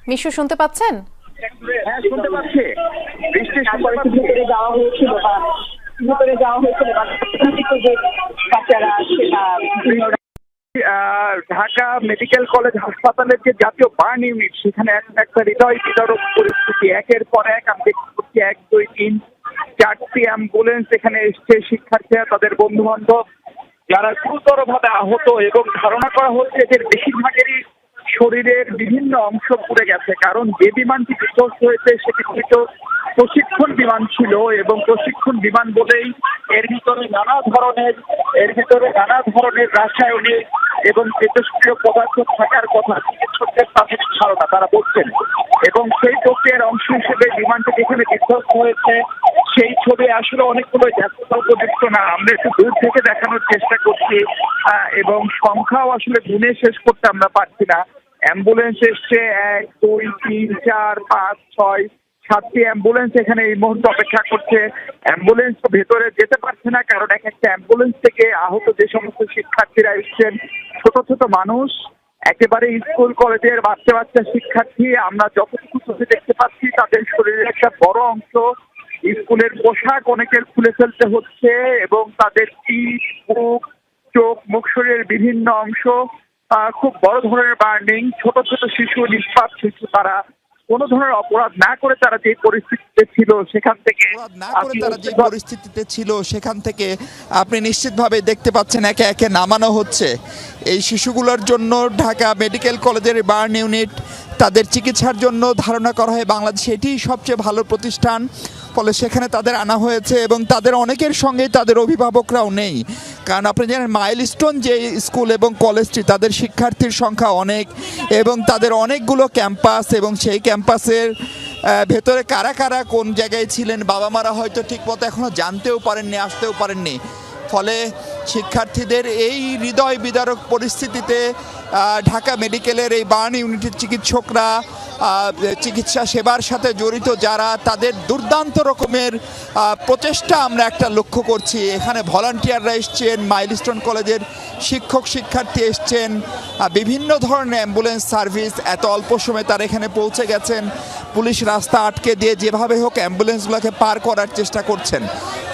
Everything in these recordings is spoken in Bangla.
মিশু শুনতে পাচ্ছেন? হ্যাঁ, শুনতে পাচ্ছি। বৃষ্টির ভিতরে যাওয়া হয়েছিল বা ভিতরে যাওয়া হয়েছিল বা যে বাচ্চারা আছে ঢাকা মেডিকেল কলেজ হাসপাতালের যে জাতীয় বার্ন ইউনিট, সেখানে এখন একটা হৃদয় বিদারক পরিস্থিতি। একের পর এক আমি দেখতে পাচ্ছি 1, 2, 3, 4টি অ্যাম্বুলেন্স এখানে এসছে। শিক্ষার্থীরা, তাদের বন্ধু বান্ধব যারা গুরুতর ভাবে আহত, এবং ধারণা করা হচ্ছে এদের বেশিরভাগেরই শরীরের বিভিন্ন অংশ পুড়ে গেছে। কারণ যে বিমানটি বিধ্বস্ত হয়েছে সেটি মূলত প্রশিক্ষণ বিমান ছিল, এবং প্রশিক্ষণ বিমান বলেই এর ভিতরে নানা ধরনের রাসায়নিক এবং তেজস্ক্রিয় পদার্থ থাকার কথা চিকিৎসকদের প্রাথমিক ধারণা, তারা বলছেন। এবং সেই প্রক্রিয়ার অংশ হিসেবে বিমানটি যেখানে বিধ্বস্ত হয়েছে সেই ছবি আসলে অনেকগুলো যথেষ্ট উপযুক্ত না। আমরা একটু দূর থেকে দেখানোর চেষ্টা করছি, এবং সংখ্যাও আসলে গুণে শেষ করতে আমরা পারছি না। অ্যাম্বুলেন্স এসছে 1, 2, 3, 4, 5, 6, 7টি অ্যাম্বুলেন্স এখানে এই মুহূর্তে অপেক্ষা করছে। অ্যাম্বুলেন্স ভেতরে যেতে পারছে না, কারণ একটা অ্যাম্বুলেন্স থেকে আহত যে সমস্ত শিক্ষার্থীরা এসছেন, ছোট ছোট মানুষ, একেবারে স্কুল কলেজের বাচ্চা বাচ্চা শিক্ষার্থী। আমরা যতটুকু চোখে দেখতে পাচ্ছি তাদের শরীরের একটা বড় অংশ, স্কুলের পোশাক অনেকের খুলে ফেলতে হচ্ছে, এবং তাদের পিঠ, বুক, চোখ, মুখ, শরীরের বিভিন্ন অংশ খুব বড় ধরনের বার্নিং। ছোট ছোট শিশু, নিষ্পাপ শিশু, তারা কোনো ধরনের অপরাধ না করে তারা যে পরিস্থিতিতে ছিল সেখান থেকে আপনি নিশ্চিতভাবে দেখতে পাচ্ছেন একে একে নামানো হচ্ছে। এই শিশুগুলোর জন্য ঢাকা মেডিকেল কলেজের বার্ন ইউনিট, তাদের চিকিৎসার জন্য ধারণা করা হয় বাংলাদেশে এটিই সবচেয়ে ভালো প্রতিষ্ঠান। ফলে সেখানে তাদের আনা হয়েছে, এবং তাদের অনেকের সঙ্গেই তাদের অভিভাবকরাও নেই। কারণ আপনি জানেন মাইলস্টোন যে স্কুল এবং কলেজটি, তাদের শিক্ষার্থীর সংখ্যা অনেক, এবং তাদের অনেকগুলো ক্যাম্পাস, এবং সেই ক্যাম্পাসের ভেতরে কারা কারা কোন জায়গায় ছিলেন বাবা মারা হয়তো ঠিকমতো এখনও জানতেও পারেননি, আসতেও পারেননি। ফলে শিক্ষার্থীদের এই হৃদয় বিদারক পরিস্থিতিতে ঢাকা মেডিকেলের এই বার্ন ইউনিটের চিকিৎসকরা, চিকিৎসা সেবার সাথে জড়িত যারা, তাদের দুর্দান্ত রকমের প্রচেষ্টা আমরা একটা লক্ষ্য করছি। এখানে ভলান্টিয়াররা এসছেন, মাইলস্টোন কলেজের শিক্ষক শিক্ষার্থী এসছেন, বিভিন্ন ধরনের অ্যাম্বুলেন্স সার্ভিস এত অল্প সময়ে তারা এখানে পৌঁছে গেছেন। পুলিশ রাস্তা আটকে দিয়ে যেভাবে হোক অ্যাম্বুলেন্সগুলোকে পার করার চেষ্টা করছেন।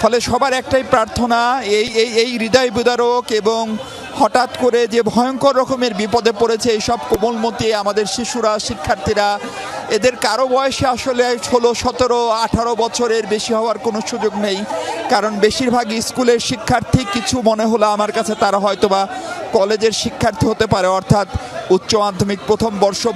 ফলে সবার একটাই প্রার্থনা, এই হৃদয় বিদারক এবং হঠাৎ করে যে ভয়ঙ্কর রকমের বিপদে পড়েছে এইসব কোমলমতি আমাদের শিশুরা, শিক্ষার্থীরা, এদের কারো বয়সে আসলে 16, 17, 18 বছরের বেশি হওয়ার কোনো সুযোগ নেই। কারণ বেশিরভাগ স্কুলের শিক্ষার্থী, কিছু মনে হলো আমার কাছে তারা হয়তোবা কলেজের শিক্ষার্থী হতে পারে, অর্থাৎ উচ্চ মাধ্যমিক প্রথম বর্ষ